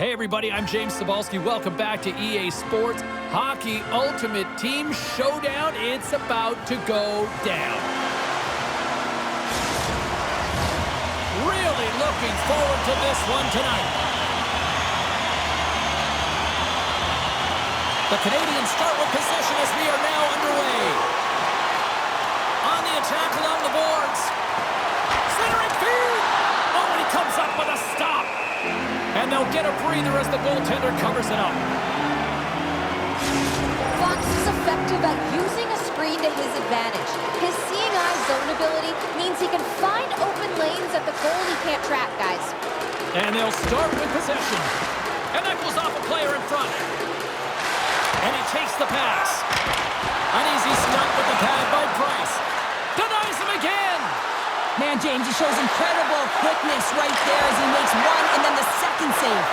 Hey everybody, I'm James Cebulski. Welcome back to EA Sports Hockey Ultimate Team Showdown. It's about to go down. Really looking forward to this one tonight. The Canadians start with possession as we are now underway. On the attack along the boards. Centering feed! Oh, and he comes up with a stop. And they'll get a breather as the goaltender covers it up. Fox is effective at using a screen to his advantage. His seeing eye zone ability means he can find open lanes at the goal he can't track, guys. And they'll start with possession. And that goes off a player in front. And he takes the pass. An easy stunt with the pad by Price. Denies him again. Man, James, he shows incredible quickness right there as he makes one and then the second save.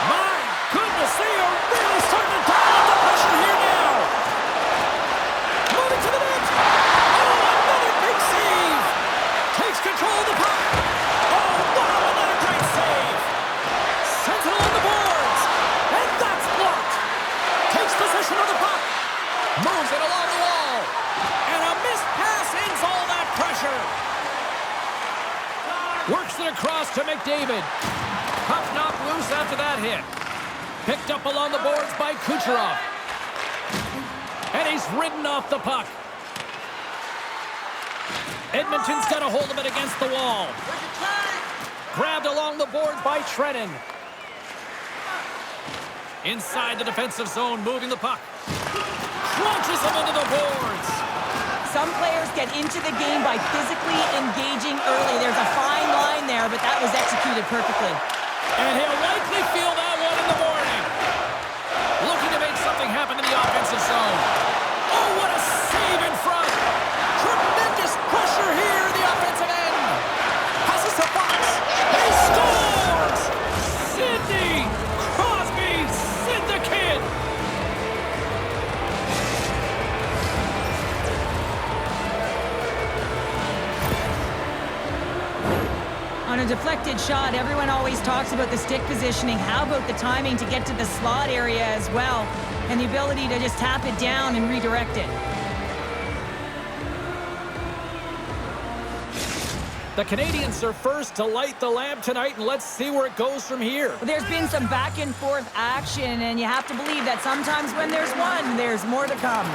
My goodness, they are really starting to dial up the pressure here now. Moving to the net. Oh, another big save. Takes control of the puck. Oh, wow, another great save. Sends it along the boards. And that's blocked. Takes possession of the puck. Moves it along the wall. And a missed pass ends all that pressure. Works it across to McDavid. Puck knocked loose after that hit. Picked up along the boards by Kucherov. And he's ridden off the puck. Edmonton's got a hold of it against the wall. Grabbed along the boards by Trennan. Inside the defensive zone, moving the puck. Crunches him into the boards. Some players get into the game by physically engaging early. There's a fine line there, but that was executed perfectly. And he'll likely feel that one in the morning. Looking to make something happen in the offensive zone. Oh, what a save in front. Tremendous pressure here in the offensive end. Passes to Fox. He scores! Sidney Crosby, Sid the Kid. On a deflected shot, everyone always talks about the stick positioning. How about the timing to get to the slot area as well, and the ability to just tap it down and redirect it? The Canadians are first to light the lamp tonight, and let's see where it goes from here. Well, there's been some back and forth action, and you have to believe that sometimes when there's one, there's more to come.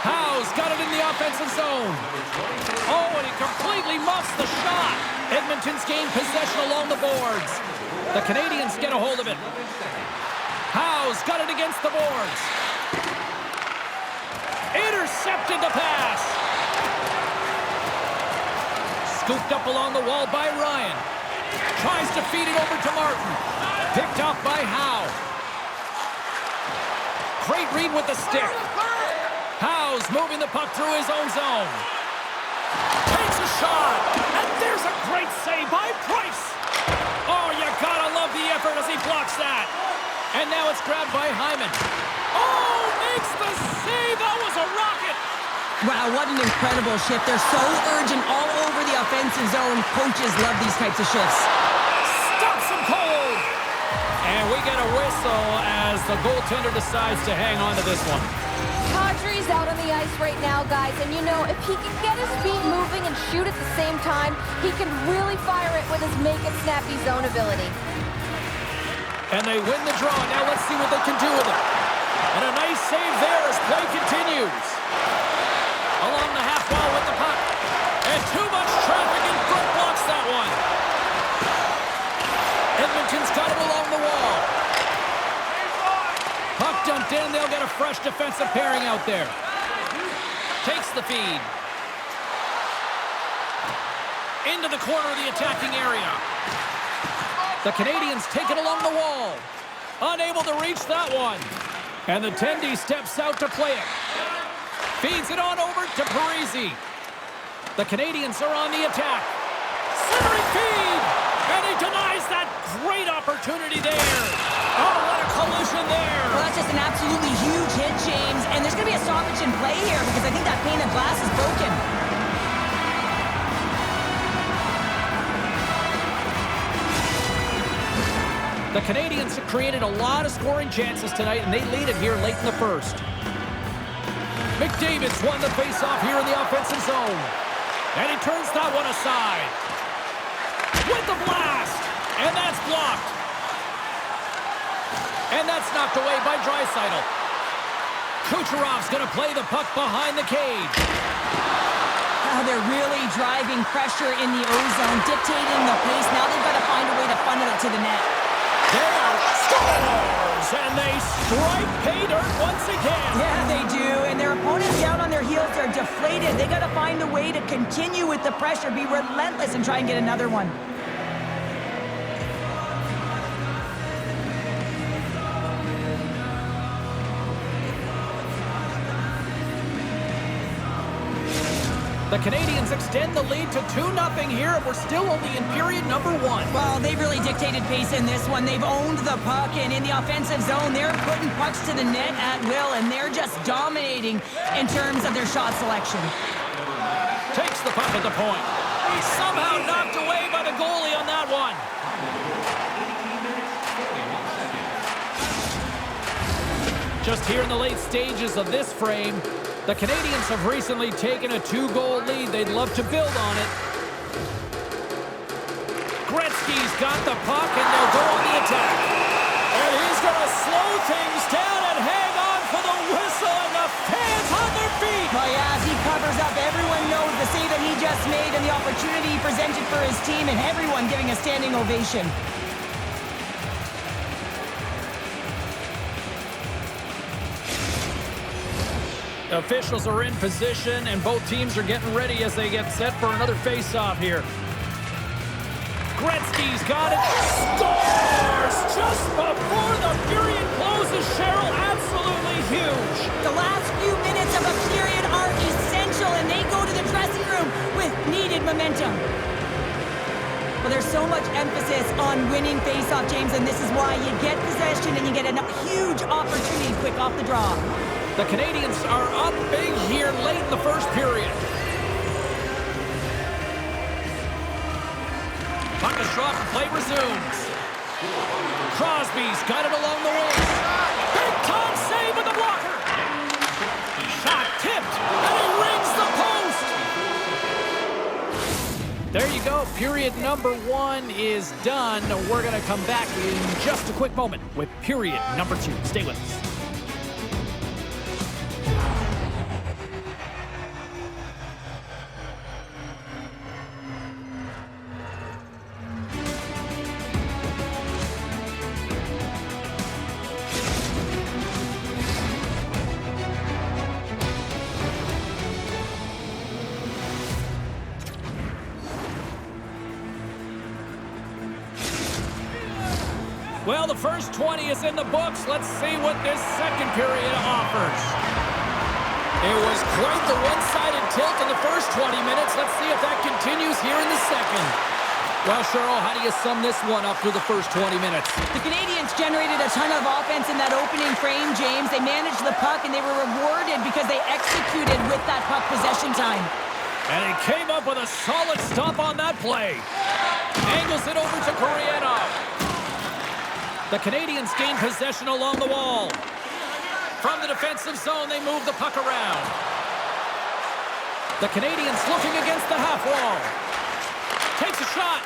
Howe's got it in the offensive zone. Oh, and he completely muffs the shot. Edmonton's gained possession along the boards. The Canadians get a hold of it. Howe's got it against the boards. Intercepted the pass. Scooped up along the wall by Ryan. Tries to feed it over to Martin. Picked up by Howe. Great read with the stick. Howe's moving the puck through his own zone. Takes a shot. And there's a great save by Price. Oh, you gotta love the effort as he blocks that. And now it's grabbed by Hyman. Oh, makes the save. That was a rocket. Wow, what an incredible shift. They're so urgent all over the offensive zone. Coaches love these types of shifts. Stops him cold. And we get a whistle as the goaltender decides to hang on to this one. Kadri's out on the ice right now, guys, and you know, if he can get his feet moving and shoot at the same time, he can really fire it with his make-it-snappy zone ability. And they win the draw. Now let's see what they can do with it. And a nice save there as play continues. Along the half wall with the puck. And too much traffic in front blocks that one. Edmonton's got it along the wall. Puck dumped in. They'll get a fresh defensive pairing out there. Takes the feed. Into the corner of the attacking area. The Canadians take it along the wall. Unable to reach that one. And the Tendy steps out to play it. Feeds it on over to Parisi. The Canadians are on the attack. Centering feed! And he denies that great opportunity there. Oh, what a collision there. Well, that's just an absolutely huge hit, James. And there's going to be a stoppage in play here because I think that pane of glass is broken. The Canadians have created a lot of scoring chances tonight, and they lead it here late in the first. McDavid's won the faceoff here in the offensive zone. And he turns that one aside. With the blast! And that's blocked. And that's knocked away by Draisaitl. Kucherov's going to play the puck behind the cage. Oh, they're really driving pressure in the O-zone, dictating the pace. Now they've got to find a way to funnel it to the net. There scores! And they strike pay dirt once again. Yeah, they do. And their opponents down on their heels are deflated. They got to find a way to continue with the pressure, be relentless, and try and get another one. The Canadians extend the lead to 2-0 here, and we're still only in period number 1. Well, they've really dictated pace in this one. They've owned the puck, and in the offensive zone, they're putting pucks to the net at will, and they're just dominating in terms of their shot selection. Takes the puck at the point. He's somehow knocked away by the goalie on that one. Just here in the late stages of this frame, the Canadians have recently taken a 2-goal lead. They'd love to build on it. Gretzky's got the puck, and they'll go on the attack. And he's going to slow things down and hang on for the whistle, and the fans on their feet. Well, yeah, as he covers up, everyone knows the save that he just made and the opportunity he presented for his team, and everyone giving a standing ovation. Officials are in position, and both teams are getting ready as they get set for another face-off here. Gretzky's got it. Scores just before the period closes, Cheryl. Absolutely huge. The last few minutes of a period are essential, and they go to the dressing room with needed momentum. Well, there's so much emphasis on winning face-off, James, and this is why you get possession and you get a huge opportunity quick off the draw. The Canadians are up big here late in the first period. Puck is dropped and play resumes. Crosby's got it along the wing. Big time save with the blocker. Shot tipped, and he rings the post. There you go. Period number 1 is done. We're going to come back in just a quick moment with period number 2. Stay with us. Well, the first 20 is in the books. Let's see what this second period offers. It was quite the one-sided tilt in the first 20 minutes. Let's see if that continues here in the second. Well, Cheryl, how do you sum this one up through the first 20 minutes? The Canadians generated a ton of offense in that opening frame, James. They managed the puck, and they were rewarded because they executed with that puck possession time. And he came up with a solid stop on that play. Angles it over to Koreanov. The Canadians gain possession along the wall. From the defensive zone, they move the puck around. The Canadians looking against the half wall. Takes a shot.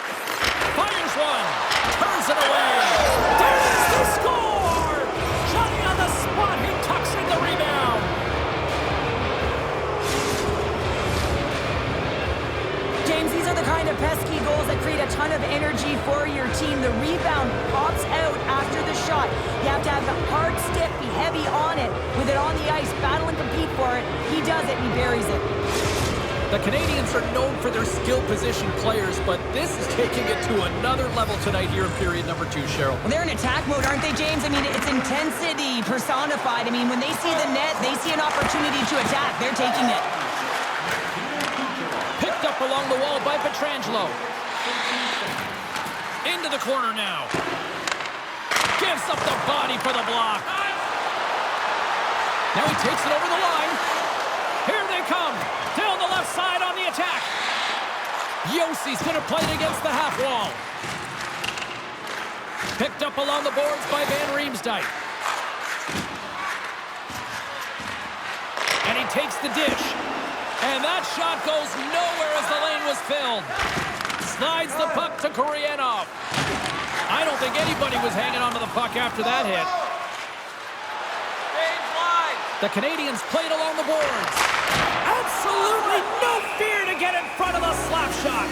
Fires one. Turns it away. There's the score! Johnny on the spot. He tucks in the rebound. James, these are the kind of pesky goals that create a ton of energy for your team. The rebound pops out after the shot. You have to have the hard stick, be heavy on it, with it on the ice, battle and compete for it. He does it, and he buries it. The Canadians are known for their skill position players, but this is taking it to another level tonight here in period number 2, Cheryl. Well, they're in attack mode, aren't they, James? I mean, it's intensity personified. I mean, when they see the net, they see an opportunity to attack. They're taking it. Picked up along the wall by Pietrangelo. Into the corner now. Gives up the body for the block. Now he takes it over the line. Here they come. Down the left side on the attack. Yossi's going to play it against the half wall. Picked up along the boards by Van Riemsdyk. And he takes the dish. And that shot goes nowhere as the lane was filled. Slides the puck to Koreanov. I don't think anybody was hanging onto the puck after that hit. The Canadians played along the boards. Absolutely no fear to get in front of the slap shot.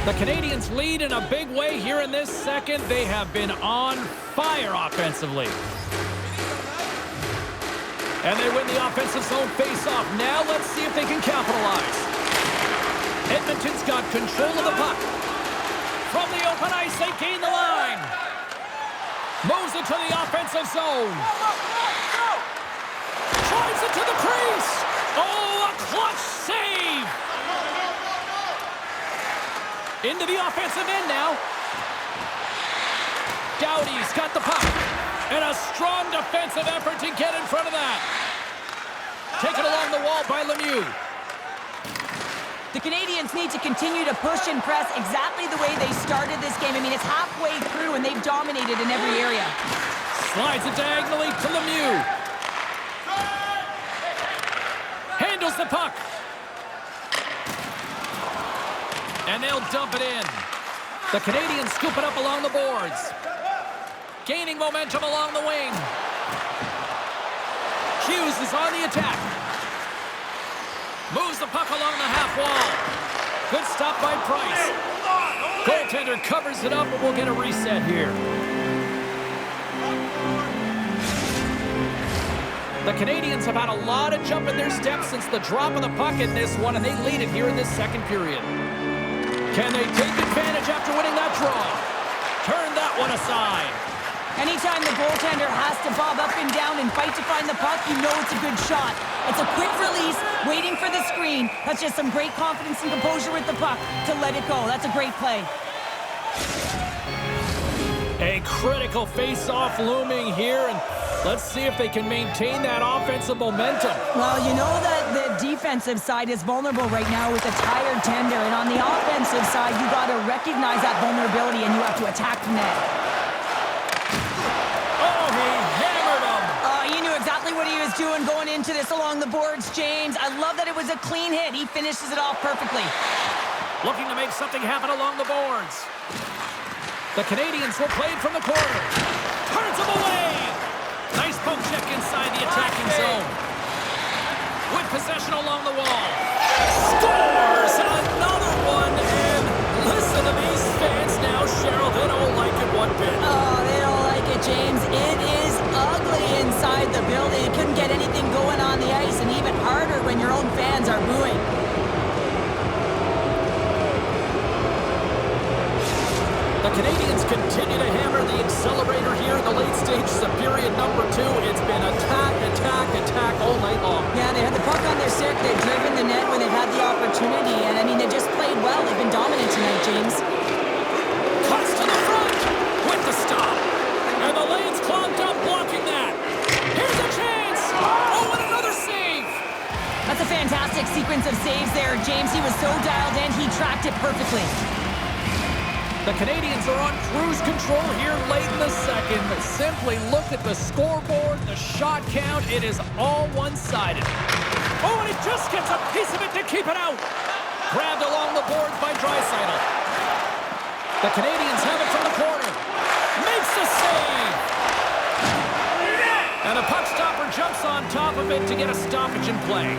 The Canadians lead in a big way here in this second. They have been on fire offensively. And they win the offensive zone face-off. Now let's see if they can capitalize. Edmonton's got control of the puck. From the open ice, they gain the line. Moves it to the offensive zone. Drives it to the crease. Oh, a clutch save. Into the offensive end now. Doughty's got the puck. And a strong defensive effort to get in front of that. Taken along the wall by Lemieux. The Canadians need to continue to push and press exactly the way they started this game. I mean, it's halfway through, and they've dominated in every area. Slides it diagonally to Lemieux. Handles the puck. And they'll dump it in. The Canadians scoop it up along the boards. Gaining momentum along the wing. Hughes is on the attack. Moves the puck along the half wall. Good stop by Price. Goaltender covers it up, and we'll get a reset here. The Canadians have had a lot of jump in their steps since the drop of the puck in this one, and they lead it here in this second period. Can they take advantage after winning that draw? Turn that one aside. Anytime the goaltender has to bob up and down and fight to find the puck, you know it's a good shot. It's a quick release, waiting for the screen. That's just some great confidence and composure with the puck to let it go. That's a great play. A critical face-off looming here, and let's see if they can maintain that offensive momentum. Well, you know that the defensive side is vulnerable right now with a tired tender, and on the offensive side, you got to recognize that vulnerability and you have to attack the net. Oh, he hammered him. You knew exactly what he was doing going into this along the boards, James. I love that it was a clean hit. He finishes it off perfectly. Looking to make something happen along the boards. The Canadians will play it from the corner. Turns him away. Nice poke check inside the attacking zone. With possession along the wall. Scores another one. And listen to these fans now, Cheryl. They don't like it one bit. Oh, they don't like it, James. It is ugly inside the building. You couldn't get anything going on the ice, and even harder when your own fans are booing. The Canadians continue to hammer the accelerator here in the late stages of period number 2. It's been attack, attack, attack all night long. Yeah, they had the puck on their stick. They've driven the net when they've had the opportunity. And, I mean, they just played well. They've been dominant tonight, James. Cuts to the front with the stop. And the lane's clogged up blocking that. Here's a chance. Oh, and another save. That's a fantastic sequence of saves there, James. He was so dialed in, he tracked it perfectly. The Canadians are on cruise control here late in the second. Simply look at the scoreboard, the shot count. It is all one-sided. Oh, and he just gets a piece of it to keep it out. Grabbed along the boards by Draisaitl. The Canadians have it from the corner. Makes the save. And a puck stopper jumps on top of it to get a stoppage in play.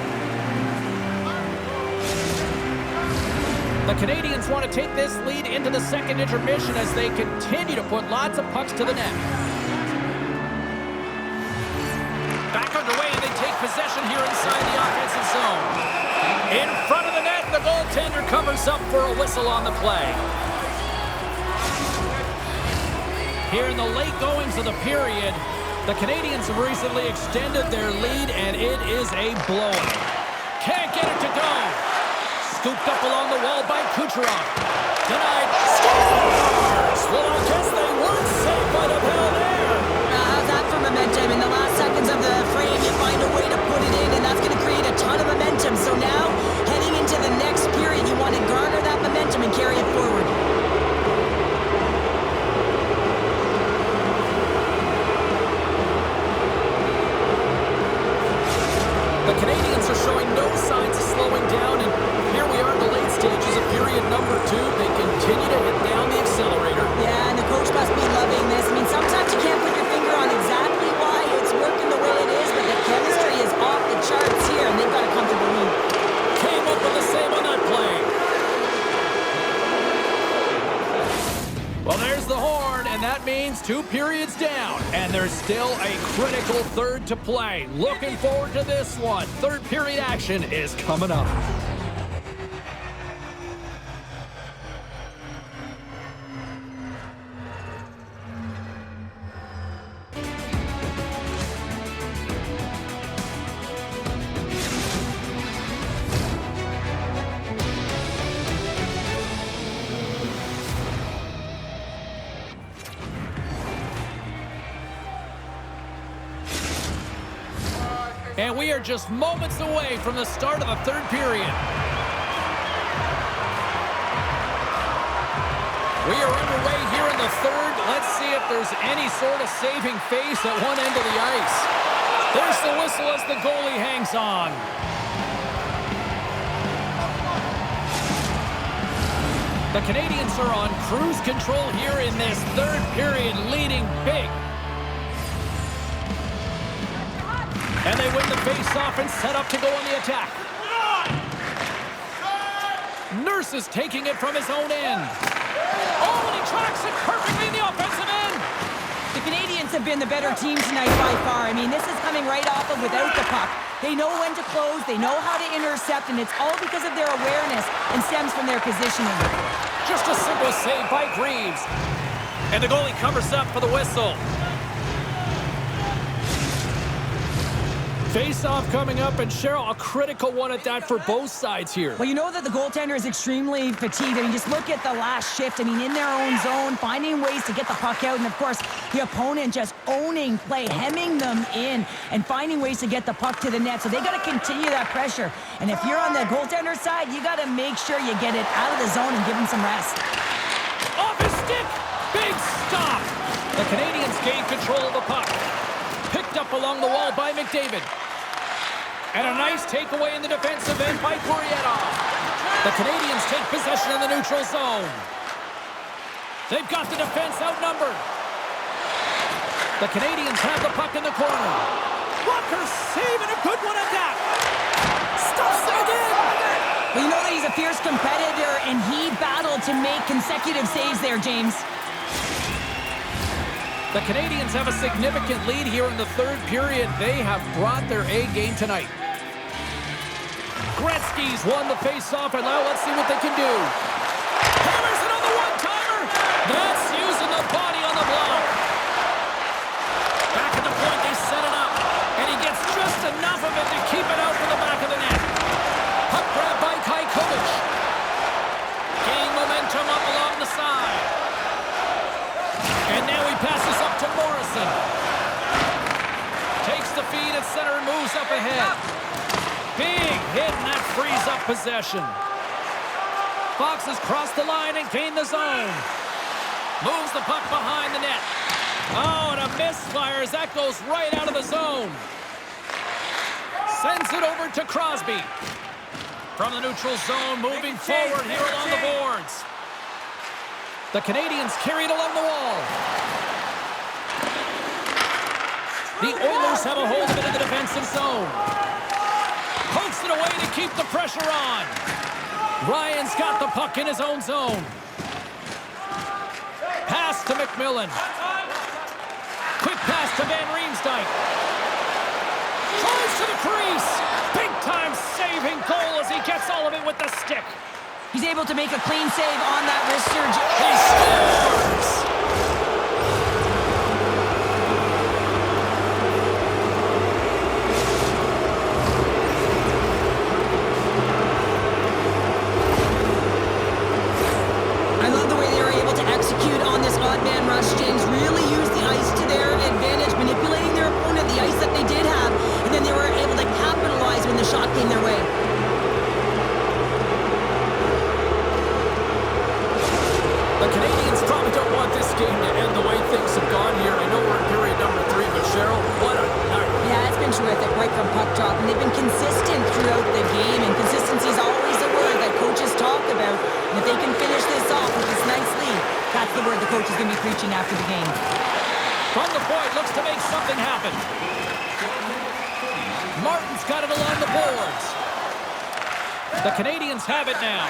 The Canadians want to take this lead into the second intermission as they continue to put lots of pucks to the net. Back underway, and they take possession here inside the offensive zone. In front of the net, the goaltender covers up for a whistle on the play. Here in the late goings of the period, the Canadians have recently extended their lead, and it is a blowout. Can't get it to go. Scooped up along the wall by Kucherov. Denied. Scores! Well, I guess they weren't safe by the bell there. How's that for momentum? In the last seconds of the frame, you find a way to put it in, and that's going to create a ton of momentum. So now, heading into the next period, you want to garner that momentum. games, 2 periods down, and there's still a critical third to play. Looking forward to this one. Third period action is coming up. And we are just moments away from the start of the third period. We are underway here in the third. Let's see if there's any sort of saving face at one end of the ice. There's the whistle as the goalie hangs on. The Canadians are on cruise control here in this third period, leading big. And they win the face-off and set up to go on the attack. Nurse is taking it from his own end. Oh, and he tracks it perfectly in the offensive end. The Canadians have been the better team tonight by far. I mean, this is coming right off of without the puck. They know when to close, they know how to intercept, and it's all because of their awareness and stems from their positioning. Just a simple save by Greaves. And the goalie covers up for the whistle. Face-off coming up, and Cheryl, a critical one at that for both sides here. Well, you know that the goaltender is extremely fatigued. I mean, just look at the last shift. I mean, in their own zone, finding ways to get the puck out, and of course, the opponent just owning play, hemming them in, and finding ways to get the puck to the net. So they got to continue that pressure. And if you're on the goaltender side, you got to make sure you get it out of the zone and give him some rest. Off his stick! Big stop! The Canadians gain control of the puck. Picked up along the wall by McDavid. And a nice takeaway in the defensive end by Gurietov. The Canadians take possession in the neutral zone. They've got the defense outnumbered. The Canadians have the puck in the corner. Rucker saving a good one at that. Stuffs it again. Well, you know that he's a fierce competitor, and he battled to make consecutive saves there, James. The Canadians have a significant lead here in the third period. They have brought their A game tonight. Gretzky's won the face-off, and now let's see what they can do. Hammers it on the one-timer. That's using the body on the block. Back at the point, they set it up, and he gets just enough of it to keep it out from the back of the net. Puck grab by Kajkovic. Gaining momentum up along the side. And now he passes up to Morrison. Takes the feed at center and moves up ahead. Big hit, and that frees up possession. Fox has crossed the line and gained the zone. Moves the puck behind the net. Oh, and a misfire as that goes right out of the zone. Sends it over to Crosby. From the neutral zone, moving forward here along the boards. The Canadians carry it along the wall. The Oilers have a hold of it in the defensive zone. Pokes it away to keep the pressure on. Ryan's got the puck in his own zone. Pass to McMillan. Quick pass to Van Riemsdyk. Tries to the crease. Big-time saving goal as he gets all of it with the stick. He's able to make a clean save on that wrist surgery. He scores! I love the way they were able to execute on this odd man rush, James. Really use the ice to their advantage, manipulating their opponent, the ice that they did have, and then they were able to capitalize when the shot came their way. The Canadians probably don't want this game to end the way things have gone here. I know we're in period number 3, but Cheryl, what a night. Yeah, it's been terrific right from puck drop, and they've been consistent throughout the game, and consistency is always a word that coaches talk about. And if they can finish this off with this nice lead, that's the word the coach is going to be preaching after the game. From the point, looks to make something happen. Martin's got it along the boards. The Canadians have it now.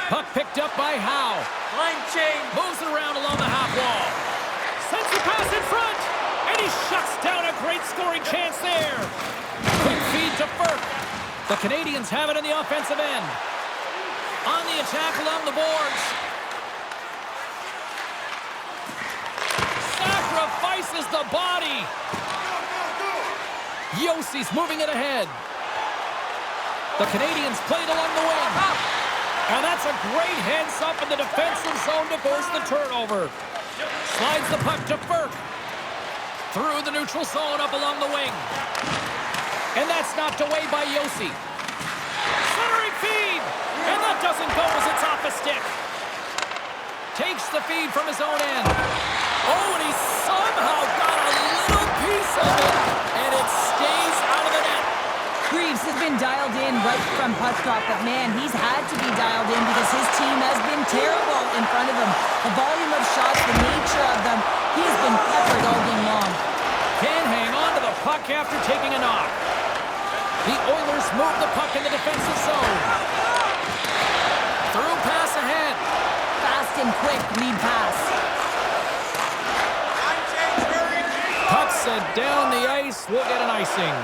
Puck picked up by Howe. Line change. Moves it around along the half wall. down, a great scoring chance there. Quick feed to Burke. The Canadians have it in the offensive end. On the attack along the boards. Sacrifices the body. Yossi's moving it ahead. The Canadians played along the wing. And that's a great heads-up in the defensive zone to force the turnover. Slides the puck to Burke. Through the neutral zone up along the wing. And that's knocked away by Josi. Centering feed. And that doesn't go as it's off a stick. Takes the feed from his own end. Oh, and he somehow got a little piece of it. And it stays out of the net. Greaves has been dialed in right from puck drop, but man, he's had to be dialed in because his team has been terrible in front of him. The volume of shots, the nature of them, he's been peppered all game long. Can't hang on to the puck after taking a knock. The Oilers move the puck in the defensive zone. Through pass ahead. Fast and quick lead pass. Puck set down the ice. We'll get an icing.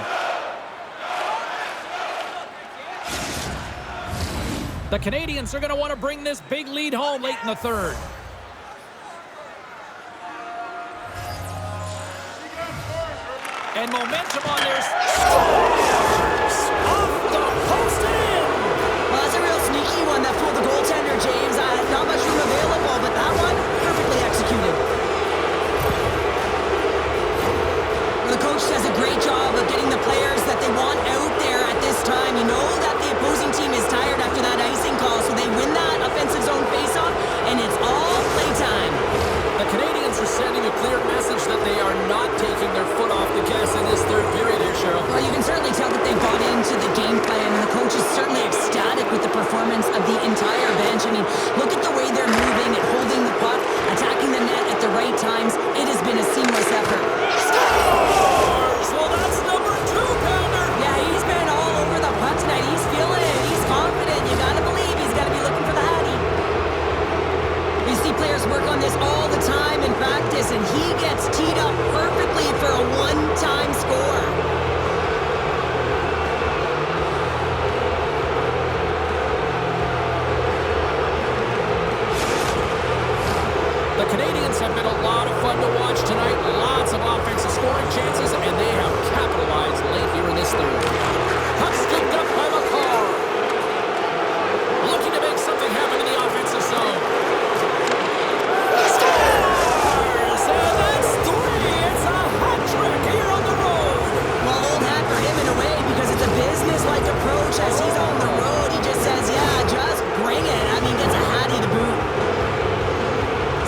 The Canadians are going to want to bring this big lead home late in the third. And momentum on their scores. Off the post and in. Well, that's a real sneaky one that fooled the goaltender, James. Not much room available, but that one perfectly executed. Well, the coach does a great job of getting the players that they want out there at this time. You know that the opposing team is tired after that icing call, so they win that offensive zone faceoff, and it's all playtime. The Canadians are sending a clear message that they are not taking their foot off the gas in this third period here, Cheryl. Well, you can certainly tell that they bought into the game plan, and the coach is certainly ecstatic with the performance of the entire bench. I mean, look at the way they're moving and holding the puck, attacking the net at the right times. It has been a seamless effort. Scores! Well, that's number 2-pounder. Yeah, he's been all over the puck tonight. He's feeling it. He's confident. You gotta believe he's gotta be looking for the hattie. You see players work on this all the time in practice, and he gets teed up perfectly for a one-time score. The Canadians have been a lot of fun to watch tonight. Lots of offensive scoring chances, and they have capitalized late here in this third. Puck scooped up by McCall. Looking to make something happen in the offensive zone. Scores! And that's 3. It's a hat trick here on the road. Well, old hat for him in a way because it's a business-like approach. As he's on the road, he just says, yeah, just bring it. I mean, gets a hattie to boot.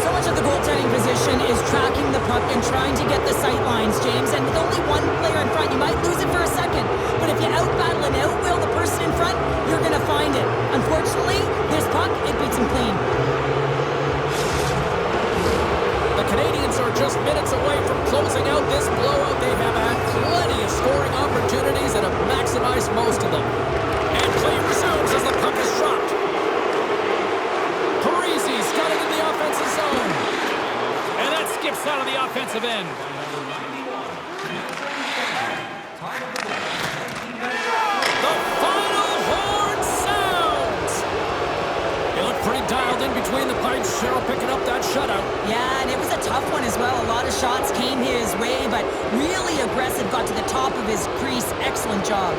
So much of the goaltending position is tracking the puck and trying to get the sight lines, James. And with only one player in front, you might lose it for a second. But if you out-battle and out-will the person in front, you're going to find it. Unfortunately, this puck, it beats him clean. The Canadians are just minutes away from closing out this blowout. They have had plenty of scoring opportunities and have maximized most of them. And play resumes as the puck is dropped. Parisi's got it in the offensive zone. And that skips out of the offensive end. The final horn sounds. They look pretty dialed in between the pipes. Cheryl picking up that shutout. Yeah, and it was a tough one as well. A lot of shots came his way, but really aggressive, got to the top of his crease. Excellent job.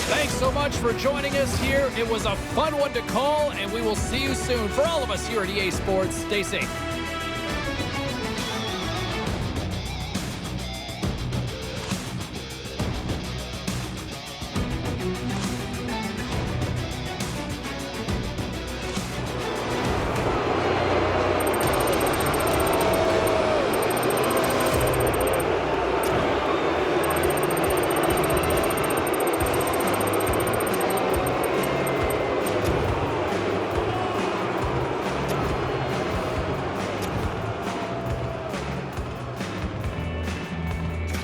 Thanks so much for joining us here. It was a fun one to call, and we will see you soon. For all of us here at EA Sports, stay safe.